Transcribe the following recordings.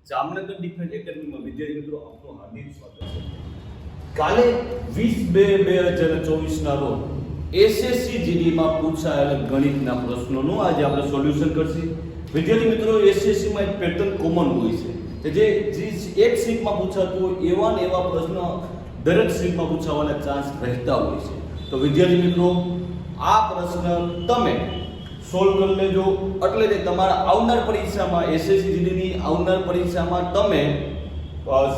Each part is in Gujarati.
જામનગર ડિફેન્સ એકેડમીમાં વિદ્યાર્થી મિત્રો આપનું હાર્દિક સ્વાગત છે। કાલે 20/2/2024 રોજ એસએસસી જીડીમાં પૂછાયેલા ગણિતના પ્રશ્નોનું આજે આપણે સોલ્યુશન કરશું। વિદ્યાર્થી મિત્રો એસએસસીમાં એક પેટર્ન કોમન હોય છે કે જે એક શીટમાં પૂછાતું હોય એવા ને એવા પ્રશ્નો દરેક શીટમાં પૂછાવાના ચાન્સ રહેતા હોય છે। તો વિદ્યાર્થી મિત્રો આ પ્રશ્ન તમે સોલ્વ કરી લેજો એટલે કે તમારા આવનાર પરીક્ષામાં એસએસસી જીડીની આવનાર પરીક્ષામાં તમે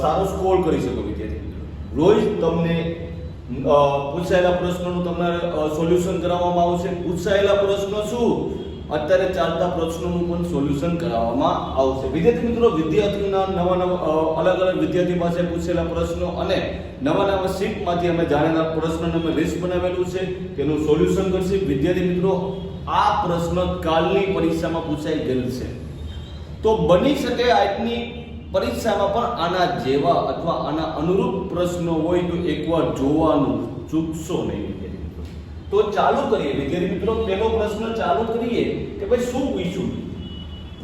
સારો સ્કોર કરી શકો। વિદ્યાર્થી મિત્રો રોજ તમને પૂછાયેલા પ્રશ્નોનું તમારે સોલ્યુશન કરાવવામાં આવશે। પૂછાયેલા પ્રશ્નો શું અત્યારે ચાલતા પ્રશ્નોનું પણ સોલ્યુશન કરાવવામાં આવશે। વિદ્યાર્થી મિત્રો વિદ્યાર્થીઓના નવા અલગ અલગ વિદ્યાર્થી પાસે પૂછેલા પ્રશ્નો અને નવા શીટમાંથી અમે જાણેલા પ્રશ્નોનું અમે લિસ્ટ બનાવેલું છે તેનું સોલ્યુશન કરશે। વિદ્યાર્થી મિત્રો આ પ્રશ્ન કાલની પરીક્ષામાં પૂછાઈ ગયેલ છે તો બની શકે આજની પરીક્ષામાં પણ આના જેવા અથવા આના અનુરૂપ પ્રશ્નો હોય તો એકવાર જોવાનું ચૂકશો નહીં। તો ચાલુ કરીએ વિદ્યાર્થી મિત્રો પહેલો પ્રશ્ન ચાલુ કરીએ કે ભાઈ શું પૂછ્યું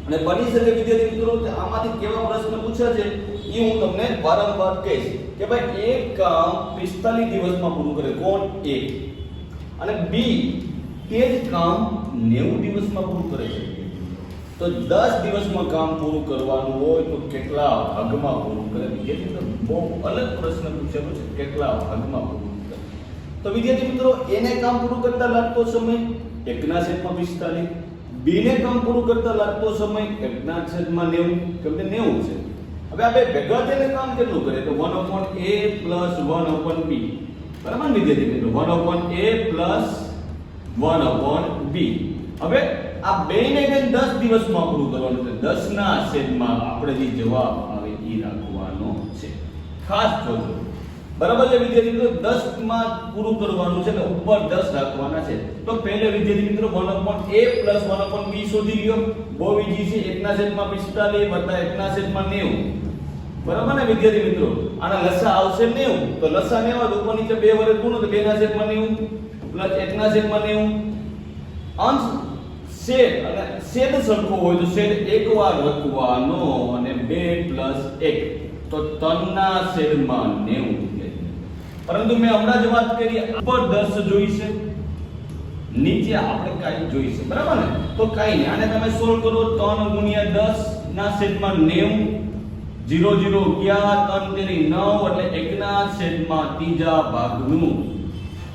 અને બની શકે વિદ્યાર્થી મિત્રો આમાંથી કેવા પ્રશ્ન પૂછ્યા છે એ હું તમને વારંવાર કહીશ કે ભાઈ એક કામ 45 દિવસમાં પૂરું કરે કોણ એ અને બી તે જ કામ 90 દિવસમાં પૂરું કરે છે તો 10 દિવસમાં કામ પૂરું કરવાનું હોય તો કેટલા ભાગમાં પૂરું કરે। વિદ્યાર્થી મિત્રો બહુ અલગ પ્રશ્ન પૂછેલો છે કેટલા ભાગમાં પૂરું કરે। તો વિદ્યાર્થી મિત્રો એને કામ પૂરું કરતા લાગતો સમય 1/45, બી ને કામ પૂરું કરતા લાગતો સમય 1/90 કેમ કે 90 છે। હવે આ બે ભેગા થઈને કામ કેટલું કરે તો 1/a + 1/b બરાબર વિદ્યાર્થી મિત્રો 1/a + 1/b। હવે આ બેને બેન 10 દિવસમાં પૂરું કરવાનું છે 10 ના છેદમાં આપણે જે જવાબ આવે એ રાખવાનો છે। ખાસ જોજો બરાબર છે વિદ્યાર્થી મિત્રો 10 માં પૂરું કરવાનું છે ને ઉપર 10 રાખવાના છે। તો પહેલે વિદ્યાર્થી મિત્રો 1/a + 1/b શોધી લ્યો। બહુ ઈઝી છે 1/45 + 1/90 બરાબર ને વિદ્યાર્થી મિત્રો આના લસા આવશે 90 તો લસા 90 ઉપર નીચે બે વડે ગુણો તો 2/90 + 1/90 અંશ છેદ અને છેદ સરખો હોય તો છેદ એકવાર લખવાનો અને 2 + 1 તો 3/90। પરંતુ મેં હમણાં જ વાત કરી ઉપર 10 જોઈ છે નીચે આપણે કાઈ જોઈ છે બરાબર ને તો કાઈ નહીં આને તમે સોલ્વ કરો 3/10/90 0 0 ગયા 3 તેરી 9 એટલે 1/3 ભાગનું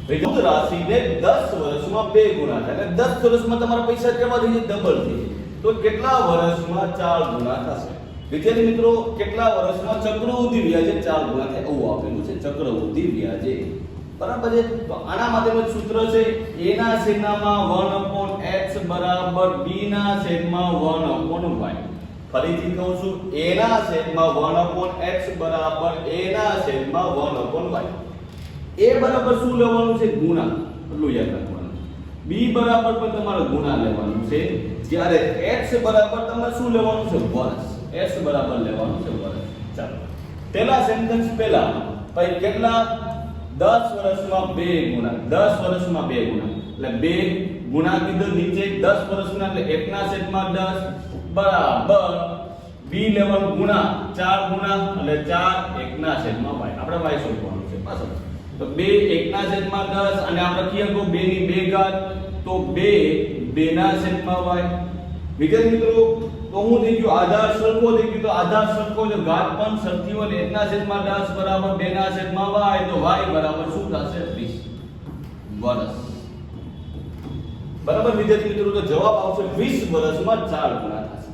વિદ્યુત રાશિને 10 વર્ષમાં 2 ગુણા થાય એટલે 10 વર્ષમાં તમારા પૈસા કેવા થઈ જાય ડબલ થઈ જાય તો કેટલા વર્ષમાં 4 ગુણા થશે। વિદ્યાર્થી મિત્રો કેટલા વર્ષમાં ચક્રવૃદ્ધિ વ્યાજે 4 ગુણા થાય એવું આપેલું છે ચક્રવૃદ્ધિ વ્યાજે બરાબર છે। તો આના માટેનું સૂત્ર છે a ના છેદમાં 1/x = b ના છેદમાં 1/y। ફરીથી કહું છું a ના છેદમાં 1/x = a ના છેદમાં 1/y। a બરાબર શું લેવાનું છે ગુણા એટલું યાદ રાખવાનું। b બરાબર પણ તમારે ગુણા લેવાનું છે જ્યારે x બરાબર તમારે શું લેવાનું છે વર્ષ s બરાબર લેવાનું છે વર્ષ। ચાલો પહેલા સેન્ટેન્સ પહેલા ભાઈ કેટલા 10 વર્ષમાં 2 ગુણા 10 વર્ષમાં 2 ગુણા એટલે 2 ગુણા કીધો નીચે 10 વર્ષના એટલે 1/10 બરાબર b લેવાનું ગુણા 4 ગુણા એટલે 4 1/y આપણે y શોધવાનું છે પાછળ તો 2 1/10 અને આપણે કહીએ તો 2 ની 2 ઘાત તો 2 2/y। વિદ્યાર્થી મિત્રો તો હું થઈ ગયો આધાર સરખો થઈ ગયો તો આધાર સરખો જો ઘાત પણ સરખી હોય 1/10 બરાબર 2/y તો y બરાબર શું થશે 20 વર્ષ બરાબર વિદ્યાર્થી મિત્રો તો જવાબ આવશે 20 વર્ષમાં 4 ગુણા થશે।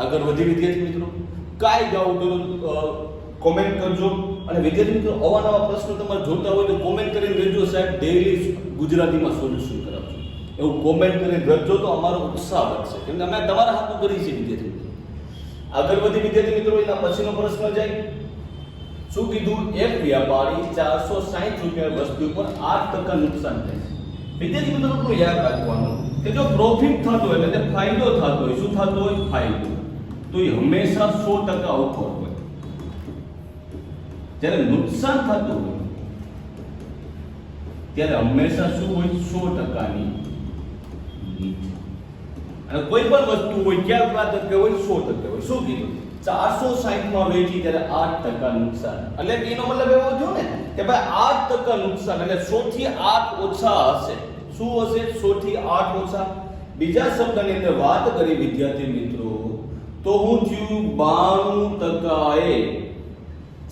આગળ વધી વિદ્યાર્થી મિત્રો કાઈ ગાઉ તો કોમેન્ટ કરજો અને વિદ્યાર્થી મિત્રો અવાનવા પ્રશ્નો તમારે જોતા હોય તો કોમેન્ટ કરીને રહેજો સાહેબ ડેઈલી ગુજરાતીમાં સોલ્યુશન કરાવજો એવું કોમેન્ટ કરીને કરજો તો અમારો ઉત્સાહ વધશે કેમ કે અમે તમારા હાથમાં કરી છે વિદ્યાર્થી મિત્રો। આગળ વધી વિદ્યાર્થી મિત્રો એના પછીનો પ્રશ્ન જાય શું કીધું એક વ્યાપારી 460 રૂપિયા વસ્તુ પર 8% નુકસાન થાય છે। વિદ્યાર્થી મિત્રો આપણું યાદ રાખવાનું કે જો પ્રોફિટ થતો હોય એટલે ફાયદો થતો હોય શું થતો હોય ફાયદો તો એ હંમેશા 100% ઉપર હોય જ્યારે નુકસાન થતું હોય ત્યારે હંમેશા શું હોય 100% ની નીચે। અને કોઈ પણ વસ્તુ હોય કેટલા ટકે હોય 100% હોય. શું કીધું 460 માં વેચી ત્યારે 8% નુકસાન. એટલે કે એનો મતલબ એવો થયો ને કે ભાઈ 8% નુકસાન એટલે 100 થી 8 ઓછા હશે. શું હશે? 100 થી 8 ઓછા. બીજા શબ્દની અંદર વાત કરી વિદ્યાર્થી મિત્રો તો હું થયું 92% એ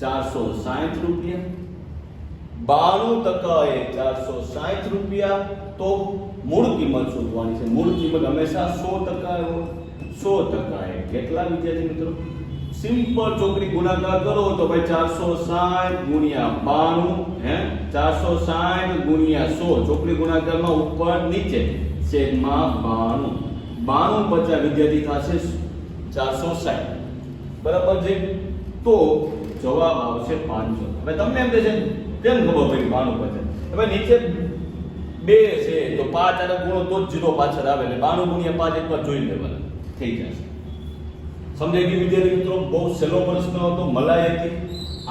460 રૂપિયા. 92% એ 460 રૂપિયા. તો મૂળ કિંમત શોધવાની છે. મૂળ કિંમત હંમેશા 100% 100% એ કેટલા વિદ્યાર્થી મિત્રો? સિમ્પલ ચોકડી ગુણાકાર કરો તો ભાઈ 460 ગુણ્યા 92 હે 460 ગુણ્યા 100 ચોકડી ગુણાકારમાં ઉપર નીચે છેદમાં 92 50 વિદ્યાર્થી થશે 460 બરાબર છે. તો જવાબ આવશે 500. હવે તમને એમ થશે કેમ ખબર પડી 92 50? હવે નીચે 2 છે તો 5 આને ગુણો તો જ 0 પાછળ આવે એટલે 92 ગુણ્યા 5 એકવાર જોઈ લેવાના થઈ જશે. સમજાઈ ગયું વિદ્યાર્થી મિત્રો? બહુ સહેલો પ્રશ્ન હતો, મલાઈ હતી.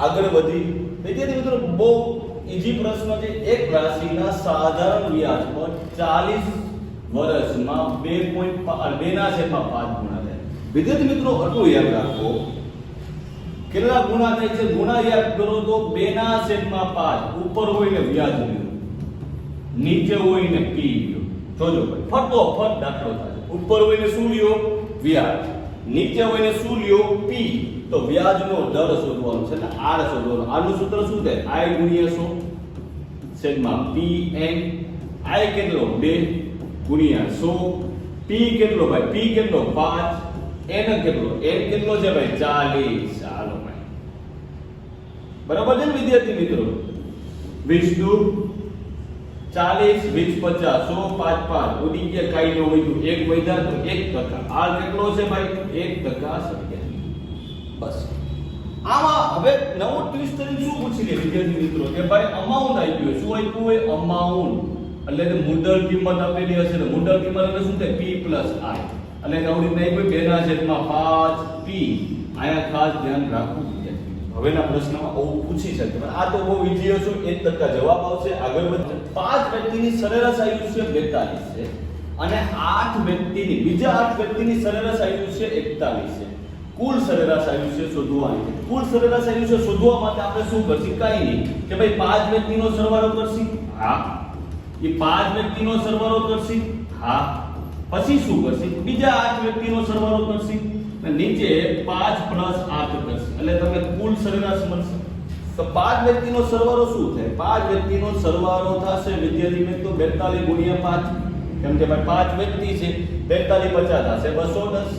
આગળ વધી વિદ્યાર્થી મિત્રો બહુ ઈઝી પ્રશ્ન છે. એક રાશિના સાધારણ વ્યાજ પર 40 વર્ષમાં 2.5 ગુણા થાય. વિદ્યાર્થી મિત્રો આટલું યાદ રાખો કેટલા ગુણા થાય છે? ગુણા યાદ કરો તો 2/5 ઉપર હોય ને વ્યાજ લ્યો, નીચે હોય ને પી લ્યો. જોજો ભાઈ ફટોફટ દાખલો થાય. ઉપર હોય ને શું લ્યો? વ્યાજ. નીચે હોય ને શું લ્યો? પી. તો વ્યાજનો દર શોધવાનો છે ને આર શોધવાનો. આનું સૂત્ર શું થાય? i ગુણ્યા 100 છેદમાં pn. i કેટલો? 2 ગુણ્યા 100. p કેટલો ભાઈ? p કેટલો? 5. n કેટલો? n કેટલો છે ભાઈ? 40. ચાલો ભાઈ બરાબર છે ને વિદ્યાર્થી મિત્રો? 20 દુ 40 20 50 100 5 5 ઉડી ગયા કાઈ ન હોય તો 1 વધ્યા તો 1%. આ કેટલો છે ભાઈ? 1% છે. બસ આમાં હવે નવો ટ્વિસ્ટ કરીને શું પૂછી લે વિદ્યાર્થી મિત્રો કે ભાઈ અમાઉન્ટ આપ્યું શું આપ્યું હોય? અમાઉન્ટ એટલે કે મુદ્દલ કિંમત આપેલી હશે ને મુદ્દલ કિંમત એટલે શું થાય? p i. અને નવડી નહીં કોઈ 2/5 p. આયા ખાસ ધ્યાન રાખવું વિદ્યાર્થી. હવેના પ્રશ્નમાં આવું પૂછી શકે પણ આ તો બહુ ઈઝી હશે. 1% જવાબ આવશે. આગળ વધીએ. 5 વ્યક્તિની સરેરાશ આયુષ્ય 42 છે અને 8 વ્યક્તિની બીજા 8 વ્યક્તિની સરેરાશ આયુષ્ય 41 છે. કુલ સરેરાશ આયુષ્ય શોધવાની છે. કુલ સરેરાશ આયુષ્ય શોધવા માટે આપણે શું કરશું? કાઈ નહીં કે ભાઈ 5 વ્યક્તિનો સરવાળો કરશી. હા એ 5 વ્યક્તિનો સરવાળો કરશી. હા પછી શું કરશી? બીજા 8 વ્યક્તિનો સરવાળો કરશી અને નીચે 5 + 8 કરશી એટલે તમને કુલ સરેરાશ મળશે. તો 5 વ્યક્તિનો સરવાળો શું થાય? 5 વ્યક્તિનો સરવાળો થશે વિદ્યાર્થી મિત્રો 42 ગુણ્યા 5. કેમ કે ભાઈ 5 વ્યક્તિ છે 42 50 થશે 210.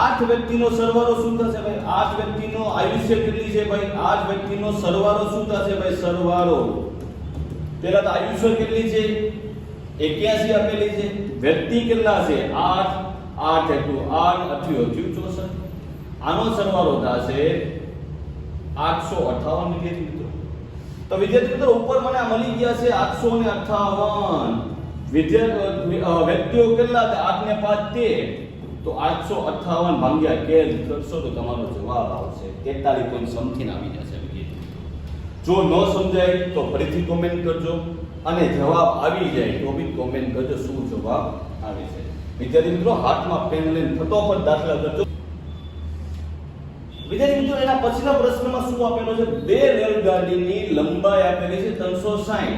8 વ્યક્તિનો સરવાળો શું થશે ભાઈ? 8 વ્યક્તિનો આયુષ્ય કેટલી છે ભાઈ? 8 વ્યક્તિનો સરવાળો શું થશે ભાઈ? સરવાળો પહેલા તો આયુષ્ય કેટલી છે? 81 આપેલી છે. વ્યક્તિ કેટલા છે? 8 8 * 8 88 64. આનો સરવાળો થશે 858 વિદ્યાર્થી મિત્રો. તો વિદ્યાર્થી મિત્રો ઉપર મને આ મળી ગયા છે 858 વ્યક્તિઓ કેટલા હતા? 8 ને 5 13. તો 858 ભાગ્યા કે કરશો તો તમારો જવાબ આવશે 43 પોઈન્ટ સમથિંગ આવી જશે વિદ્યાર્થી. જો ન સમજાય તો ફરીથી કોમેન્ટ કરજો અને જવાબ આવી જાય તો બી કોમેન્ટ કરજો શું જવાબ આવે છે. વિદ્યાર્થી મિત્રો હાથમાં પેન લઈને ફટોફટ દાખલા કરજો. વિદ્યાર્થી મિત્રો એના પછીના પ્રશ્નમાં શું આપેલો છે? બે રેલગાડીની લંબાઈ આપેલી છે 360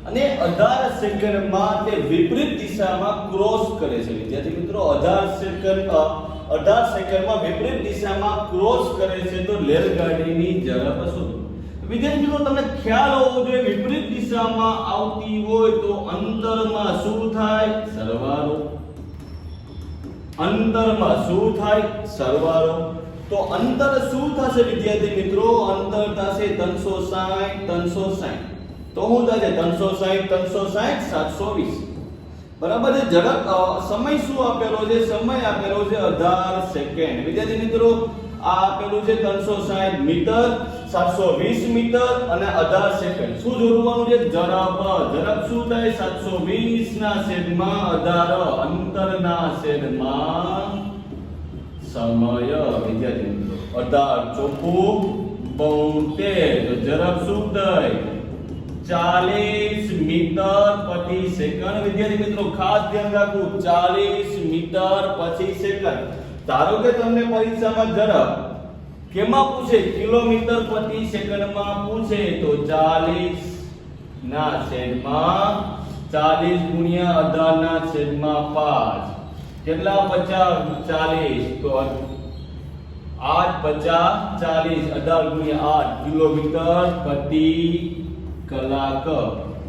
અને 18 સેકન્ડમાં તે વિપરીત દિશામાં ક્રોસ કરે છે. વિદ્યાર્થી મિત્રો 18 સેકન્ડમાં વિપરીત દિશામાં ક્રોસ કરે છે તો રેલગાડીની ઝડપ શોધો. વિદ્યાર્થી મિત્રો તમને ખ્યાલ હોવો જોઈએ વિપરીત દિશામાં આવતી હોય તો અંતરમાં શું થાય? સરવાળો. અંતરમાં શું થાય? સરવાળો. તો અંતર શું થશે વિદ્યાર્થી મિત્રો? અંતર થશે 360 360. તો હું થશે 360 360 720 બરાબર છે. ઝડપ સમય શું આપેલો છે? સમય આપેલો છે 18 સેકન્ડ. વિદ્યાર્થી મિત્રો આ આપેલું છે 360 મીટર 720 મીટર અને 18 સેકન્ડ. શું જોડવાનું છે? ઝડપ. ઝડપ શું થાય? 720 ના છેદમાં 18 અંતરના છેદમાં સમય. વિદ્યાર્થી મિત્રો 18 ચોખ્ખું 72 તો ઝડપ શું થાય? 40 મીટર પ્રતિ સેકન્ડ. વિદ્યાર્થી મિત્રો ખાસ ધ્યાન રાખવું, 40 મીટર પ્રતિ સેકન્ડ. ધારો કે તમને પરીક્ષામાં ઝડપ કેમાં પૂછે, કિલોમીટર પ્રતિ સેકન્ડમાં પૂછે તો 40 ના છેદમાં 40 ગુણ્યા 18 ના છેદમાં 5 કેટલા 50 40 તો 8 50 40 18 ગુણ્યા 8 કિલોમીટર પ્રતિ કલાક.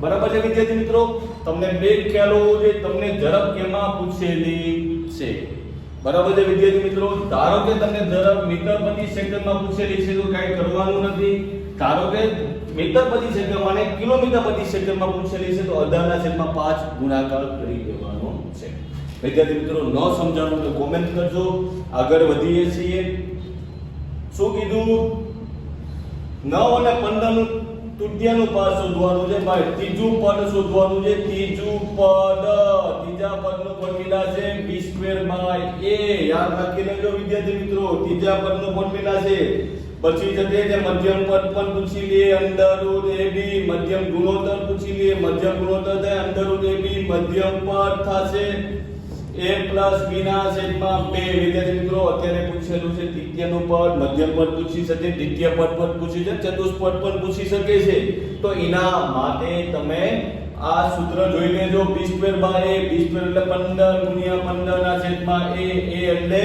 બરાબર છે વિદ્યાર્થી મિત્રો, તમને બે ખ્યાલ હોવો જોઈએ, તમને ઝડપ કેમાં પૂછેલી છે. બરાબર છે વિદ્યાર્થી મિત્રો, ધારો કે તમને ઝડપ મીટર પ્રતિ સેકન્ડમાં પૂછેલી છે તો કઈ કરવાનું નથી. ધારો કે મીટર પ્રતિ સેકન્ડ અને કિલોમીટર પ્રતિ સેકન્ડમાં પૂછેલી છે તો 18/5 ગુણાકાર કરી દેવાનો છે. વિદ્યાર્થી મિત્રો ન સમજાણું તો કોમેન્ટ કરજો. આગળ વધીએ છીએ. શું કીધું, 9 અને 15 નું તૃતીયાનું પદ શોધવાનું છે ભાઈ. ત્રીજું પદ શોધવાનું છે. ત્રીજું પદ, ત્રીજા પદનું ફોર્મ્યુલા છે b²/a. યાદ રાખી લેજો વિદ્યાર્થી મિત્રો, ત્રીજા પદનું ફોર્મ્યુલા છે. પછી જતે જે મધ્યમ પદ પણ પૂછી લે, √ab. મધ્યમ ગુણોત્તર પૂછી લે, મધ્યમ ગુણોત્તર થાય √ab. મધ્યમ પદ થશે a + b ના છેદમાં 2. વિદ્યાર્થી મિત્રો અત્યારે પૂછેલું છે તૃતીયનું પદ, મધ્યમ પદ પૂછી શકે, દ્વિતીય પદ પણ પૂછી શકે, ચતુષ્પદ પણ પૂછી શકે છે. તો એના માટે તમે આ સૂત્ર જોઈ લેજો, b²/a. b² એટલે 15 ગુણ્યા 15 ના છેદમાં a. a એટલે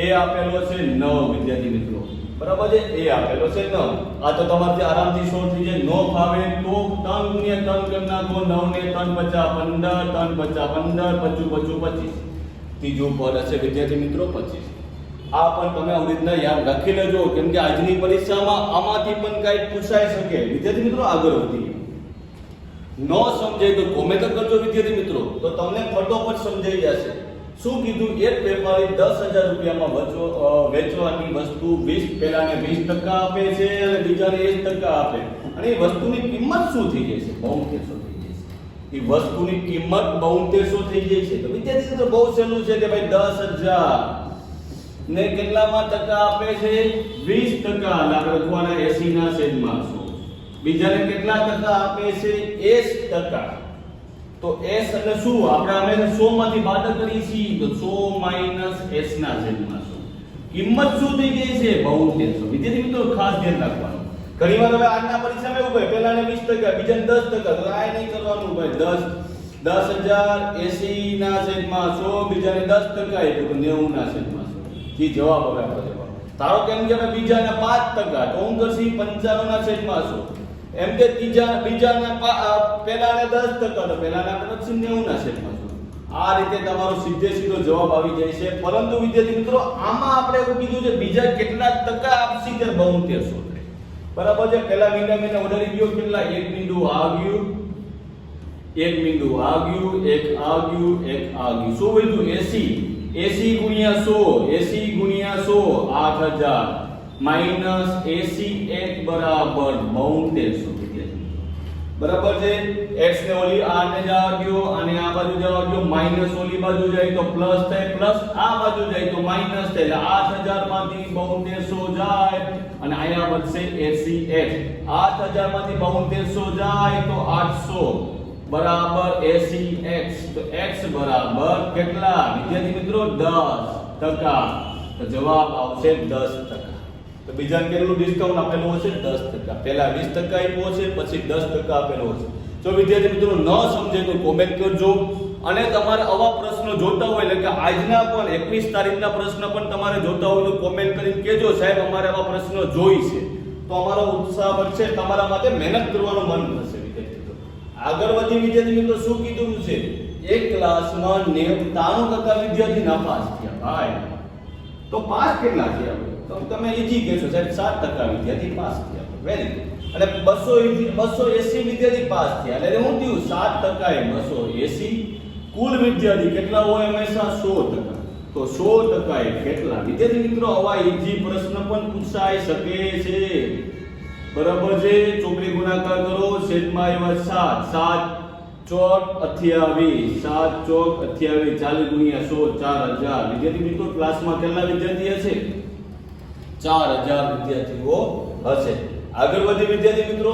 a આપેલો છે 9 વિદ્યાર્થી મિત્રો. બરાબર છે, a આપેલો છે 9. આ તો તમારથી આરામથી સોલ્વ થઈ જાય. નો ફાવે તો 3 ગુણ્યા 3 કરી નાખો. 9 ને 3 50 15, 3 50 15, 25 25. ત્રીજું પદ હશે વિદ્યાર્થી મિત્રો 25. આ પણ તમે આવી રીતના યાદ રાખી લેજો, કેમ કે આજની પરીક્ષામાં આમાંથી પણ કંઈક પૂછાઈ શકે. વિદ્યાર્થી મિત્રો આગળ વધીએ. ન સમજાય તો કોમેન્ટ કરજો વિદ્યાર્થી મિત્રો, તો તમને ફટોફટ સમજાઈ જશે. શું કીધું, એક વેપારી 10,000 રૂપિયામાં વેચવાની વસ્તુ 20 પહેલાને 20% આપે છે અને બીજાને 1% આપે, અને એ વસ્તુની કિંમત શું થઈ જાય છે, 7200 થઈ જાય છે. એ વસ્તુની કિંમત 7200 થઈ જાય છે. તો વિદ્યાર્થી મિત્રો બહુ સહેલું છે કે ભાઈ 10,000 ને કેટલામાં ટકા આપે છે, 20%. આપણે લખવાના 80 ના છેદમાં 100. બીજાને કેટલા ટકા આપે છે, 1%. તો s એટલે શું, આપણે હંમેશા 100 માંથી બાદ કરીએ છીએ તો 100 - s ના છેદમાં 100. કિંમત શું થઈ ગઈ છે, 7200. વિદ્યાર્થી મિત્રો ખાસ ધ્યાન રાખવાનું. ઘણીવાર હવે આજના પરીક્ષામાં એવું હોય, પહેલાને 20%, બીજાને 10%. તો આ નહીં કરવાનું ભાઈ. 10,000 80 ના છેદમાં 100, બીજાને 10% આપ્યું તો 90 ના છેદમાં 100. જી જવાબ હવે આપણો જવાબ. ધારો કે એમ કે બીજાને 5%, તો હું કરશી 95 ના છેદમાં 100. એમ કે બીજાને પહેલાને 10%, તો પહેલાને આપણે 90 ના છેદમાં 100. આ રીતે તમારો સીધો જવાબ આવી જાય છે. પરંતુ વિદ્યાર્થી મિત્રો આમાં આપણે એવું કીધું છે બીજા કેટલા ટકા આપશે ત્યારે 7200. બરાબર છે. પહેલા મીંડા ઉડાડી ગયો, કેટલા 1 મીંડું આવ્યું, 1 મીંડું આવ્યું, 1 આવ્યું, 1 આવ્યું. શું વધ્યું, 80. 80 ગુણ્યા 100, 80 ગુણ્યા 100 8000 માઈનસ 81 બરાબર 7200. બરાબર છે. x ને ઓલી r ને જવા દો અને આ બાજુ જવા દો, માઈનસ ઓલી બાજુ જાય તો પ્લસ થાય, પ્લસ આ બાજુ જાય તો માઈનસ થાય. એટલે 8000 માંથી 7200 જાય અને અહીંયા વધશે 80x. 8000 માંથી 7200 જાય તો 800 બરાબર 80x. તો x બરાબર કેટલા વિદ્યાર્થી મિત્રો, 10%. તો જવાબ આવશે 10%. તો બીજાને કેટલું ડિસ્કાઉન્ટ આપેલું હશે, 10%. પહેલા 20% આપ્યો છે, પછી 10% આપેલો હશે. જો વિદ્યાર્થી મિત્રો ન સમજે તો કોમેન્ટ કરજો. અને તમારે આવા પ્રશ્નો જોતા હોય, એટલે કે આજના પણ 21 તારીખના પ્રશ્ન પણ તમારે જોતા હોય તો કોમેન્ટ કરીને કહેજો સાહેબ અમારે આવા પ્રશ્નો જોઈ છે. તો અમારો ઉત્સાહ વધશે, તમારા માટે મહેનત કરવાનું મન થશે. વિદ્યાર્થી મિત્રો આગળ વધી વિદ્યાર્થી મિત્રો શું કીધું છે, એક ક્લાસમાં 93% વિદ્યાર્થી નાપાસ થયા ભાઈ. તો પાસ કેટલા થયા? તો તમે ઈજી કહેશો સાહેબ 7% વિદ્યાર્થી પાસ થયા. Very good. અને 280 વિદ્યાર્થી પાસ થયા. એટલે હું થયું 7% એ 280. કુલ વિદ્યાર્થી કેટલા હોય હંમેશા 100%. તો 100% એ કેટલા? વિદ્યાર્થી મિત્રો આવા ઈજી પ્રશ્ન પણ પૂછાઈ શકે છે. બરાબર છે. ચોકડી ગુણાકાર કરો, છેદમાં આવ્યા 7 ચોક 28, 7 ચોક 28, 40 ગુણ્યા 100 4000. વિદ્યાર્થી મિત્રો ક્લાસમાં કેટલા વિદ્યાર્થી હશે? 4000 વિદ્યાર્થીઓ હશે. આગળ વધી વિદ્યાર્થી મિત્રો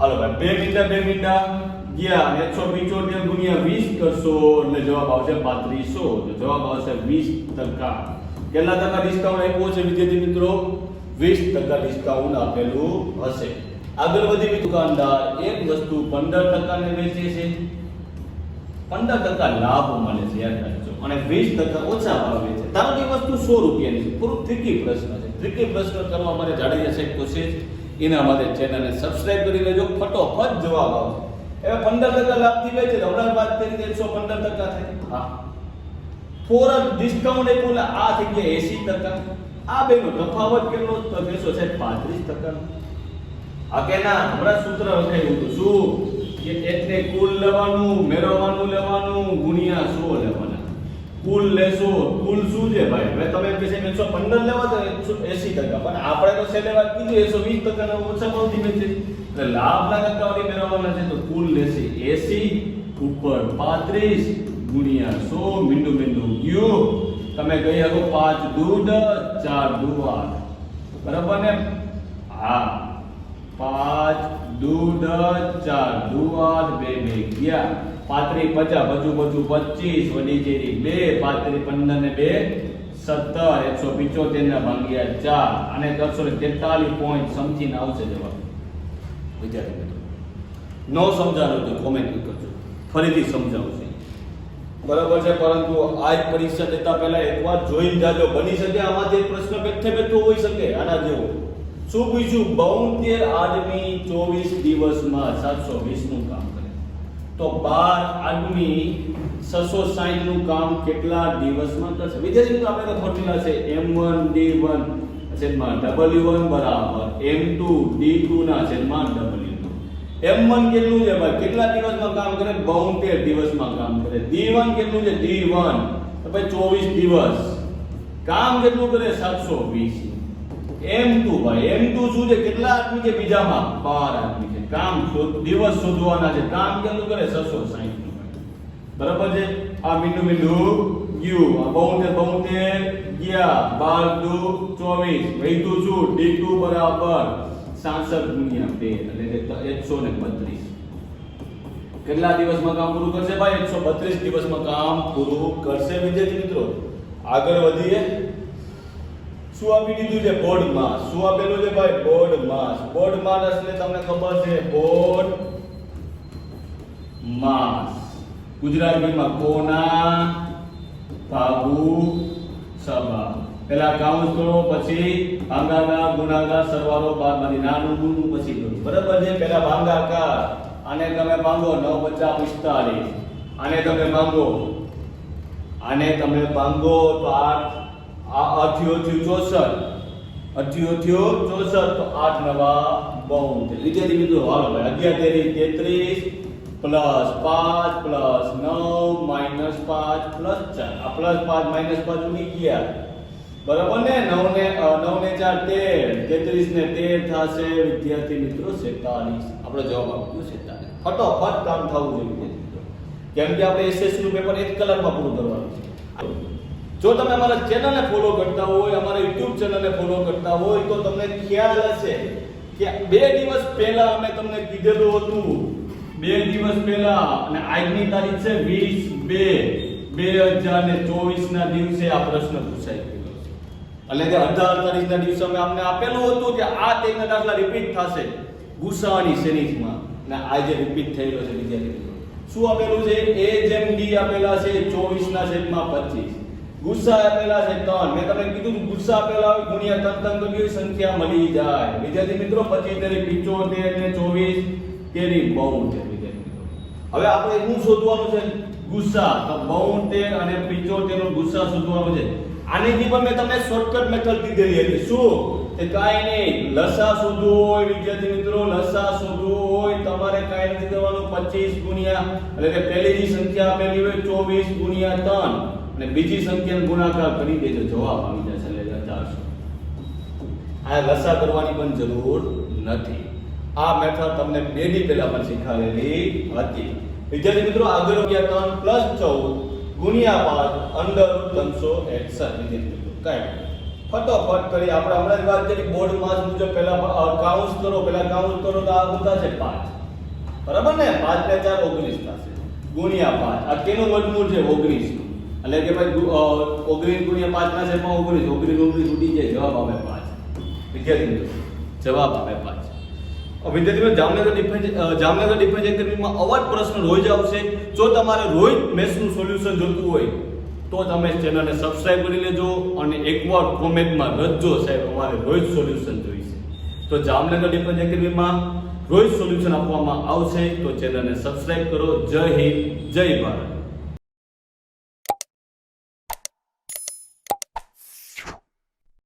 હાલો ભાઈ 2 મીંડા ગયા અને 175 ગુણ્યા 20 કરશો એટલે જવાબ આવશે 3500. તો જવાબ આવશે 20%. કેટલા ટકા ડિસ્કાઉન્ટ આપ્યો છે વિદ્યાર્થી મિત્રો? 20% ડિસ્કાઉન્ટ આપેલું હશે. આગળ વધી દુકાનદાર એક વસ્તુ 15% ને વેચે છે, 15% લાભ મળે છે યાદ રાખજો, અને 20% ઓછા ભાવે છે. ધારો કે વસ્તુ 100 રૂપિયાની છે. પૂરું ટ્રિકી પ્રશ્ન છે. ટ્રિકી પ્રશ્ન કરવા માટે જાડેજા સાહેબ તો છે જ, એના માટે ચેનલને સબસ્ક્રાઇબ કરી લેજો, ફટોફટ જવાબ આવશે. હવે 15% લાભથી વેચે તો હમણાં વાત કરી 115% થાય. હા, ફોર ડિસ્કાઉન્ટ આપ્યું એટલે આ થઈ ગયા 80%. આ બેનો તફાવત કેટલો? તો કહેશો સાહેબ 35%. આ કે ના, હમણાં સૂત્ર લખાયું હતું શું કે એટલે કુલ લેવાનું, મેળવવાનું લેવાનું, ગુણ્યા 100 લેવાના. કુલ લેશો, કુલ શું છે ભાઈ? હવે તમે કહે છે 115 લેવા તો 80%, પણ આપણે તો છેલ્લે વાત કીધી 120% ના ઓછા ભાવથી વેચે, એટલે લાભના ટકાવારી મેળવવાના છે. તો કુલ લેશે 80 ઉપર 35 ગુણ્યા 100, મીંડું ગયું. તમે કહી શકો 5 દૂ 10, 4 દૂ 8, બરાબર ને? હા, 5 દૂ 10, 4 દૂ 8, 2 ગયા. 35 50, બચું 25, વડી જેરી 2, 35 15 ને 2 17, 175 ના ભાગ્યા 4, અને 443 પોઈન્ટ સમથિંગ આવશે જવાબ. વિદ્યાર્થી મિત્રો, નો સમજાણું તો કોમેન્ટ કરજો, ફરીથી સમજાવું છું, બરાબર છે? પરંતુ આજ પરીક્ષા દેતા પહેલા એકવાર જોઈ જાજો. બની શકે આમાંથી પ્રશ્ન બેઠો હોઈ શકે આના જેવો. શું પૂછ્યું? 72 આદમી 24 દિવસમાં 720 નું કામ કરે, તો 12 આદમી 660 નું કામ કેટલા દિવસમાં કરશે? વિદ્યાર્થી મિત્રો, આપણે તો ફોર્મ્યુલા છે M1 D1 છેદમાં W1 બરાબર M2 D2 ના છેદમાં W2. M1 કેટલું છે ભાઈ? કેટલા દિવસમાં કામ કરે? 72 દિવસમાં કામ કરે. D1 કેટલું છે? D1 તો ભાઈ 24 દિવસ. કામ કેટલું કરે? 720. M2 ભાઈ, M2 શું છે? કેટલા આદમી છે બીજામાં? 12 આદમી છે. કામ દિવસ શોધવાના છે. કામ કેટલું કરે? 660 નું. બરાબર છે? આ મીંડું ગયું. આ 72 ગયા. 12 દુ 24, વૈધું શું? D2 બરાબર 66 ગુણ્યા 2 એટલે 132. કેટલા દિવસમાં કામ પૂરું કરશે ભાઈ? 132 દિવસમાં કામ પૂરું કરશે. વિદ્યાર્થી મિત્રો, આગળ વધીએ. શું આપી દીધું છે? બોર્ડ માસ. શું આપેલું છે ભાઈ? બોર્ડ માસ. બોર્ડ માસ એટલે તમને ખબર છે, બોર્ડ માસ ગુજરાતીમાં કોના ભાગુ સભા. પેલા કાઉન્સ કરો, પછી ભાગાકાર, ગુણાકાર, સરવાળો, બાદબાકી, નાનું ગુણું પછી કરો. બરાબર છે? પેલા ભાગાકાર, આને તમે ભાગો 9 50 45, આને તમે ભાગો, તો 8 64, તો 8 નવા 72. વિદ્યાર્થી મિત્રો, હાલો ભાઈ 11 33 પ્લસ 5 પ્લસ 9 માઈનસ 5 પ્લસ 4. આ પ્લસ 5 માઈનસ 5 ઉડી ગયા, બરાબર ને? 9 ને 4 13, 33 ને 13 થશે વિદ્યાર્થી મિત્રો 47. આપણો જવાબ આપ્યો 47. ફટોફટ કામ થવું જોઈએ વિદ્યાર્થી મિત્રો, કેમ કે આપણે એસએસસી નું પેપર 1 કલાકમાં પૂરું કરવાનું છે. જો તમે અમારા ચેનલને ફોલો કરતા હોય, અમારા YouTube ચેનલને ફોલો કરતા હોય, તો તમને ખ્યાલ હશે કે 2 દિવસ પહેલા અમે તમને કીધેલું હતું, 2 દિવસ પહેલા, અને આજની તારીખ છે 20/2/2024 ના દિવસે આ પ્રશ્ન પૂછાઈ ગયો છે. એટલે કે 18 તારીખના દિવસે અમે આપને આપેલું હતું કે આ તેના દાખલા રિપીટ થશે ગુસાઅની સિરીઝમાં, અને આજે રિપીટ થઈ રહ્યો છે વિદ્યાર્થી મિત્રો. શું આપેલું છે? A જેમ D આપેલા છે 24 ના છેદમાં 25. ગુસ્સા આપેલા છે 3. મેં તમને કીધું ગુસ્સા આપેલા હોય ગુણ્યા 3 કરી સંખ્યા મળી જાય. વિદ્યાર્થી મિત્રો, 25 75 ને 24 તેરી 72 છે વિદ્યાર્થી મિત્રો. હવે આપણે શું શોધવાનું છે? ગુસ્સા. તો 72 અને 75 નો ગુસ્સા શોધવાનો છે. આનીથી પણ મેં તમને શોર્ટકટ મેથડ કીધેલી હતી. શું? તે કાઈ નહીં, લસા શોધવો હોય વિદ્યાર્થી મિત્રો, લસા શોધવો હોય તમારે કાઈ નથી કરવાનું, 25 ગુણ્યા, એટલે કે પહેલી જે સંખ્યા આપેલી હોય 24 ગુણ્યા 3, અને બીજી સંખ્યાનો ગુણાકાર કરી દેજો, જવાબ આવી જશે એટલે 400. આ લસા કરવાની પણ જરૂર નથી. આ મેથડ તમને 2 દી પહેલા પણ શીખવાડેલી હતી. વિદ્યાર્થી મિત્રો, આગળ ગયા 3 + 14 ગુણ્યા 5 √361. વિદ્યાર્થી મિત્રો, કાઈ ફટોફટ કરી. આપણે હમણાં જ વાત કરી બોર્ડ માસ મુજબ પહેલા કાઉન્સ કરો તો આ બધા છે 5. બરાબર ને? 5 ને 4 19 થશે ગુણ્યા 5. આ કેનું વર્ગમૂળ છે? 19 નું. એટલે કે ભાઈ 19 ગુણ્યા 5 ના છેદમાં 19 19 ઉડી જાય, જવાબ આવે 5. વિદ્યાર્થી મિત્રો જવાબ આવે 5. વિદ્યાર્થી મિત્રો જામનગર ડિફેન્સ એકેડમીમાં અવાજ પ્રશ્ન રોજ આવશે. જો તમારે રોજ મેથ્સનું સોલ્યુશન જોતું હોય તો તમે ચેનલને સબસ્ક્રાઇબ કરી લેજો અને એકવાર કોમેન્ટમાં લખજો સાહેબ અમારે રોજ સોલ્યુશન જોઈશે. તો જામનગર ડિફેન્સ એકેડમીમાં રોજ સોલ્યુશન આપવામાં આવશે. તો ચેનલને સબસ્ક્રાઇબ કરો. જય હિન્દ, જય ભારત.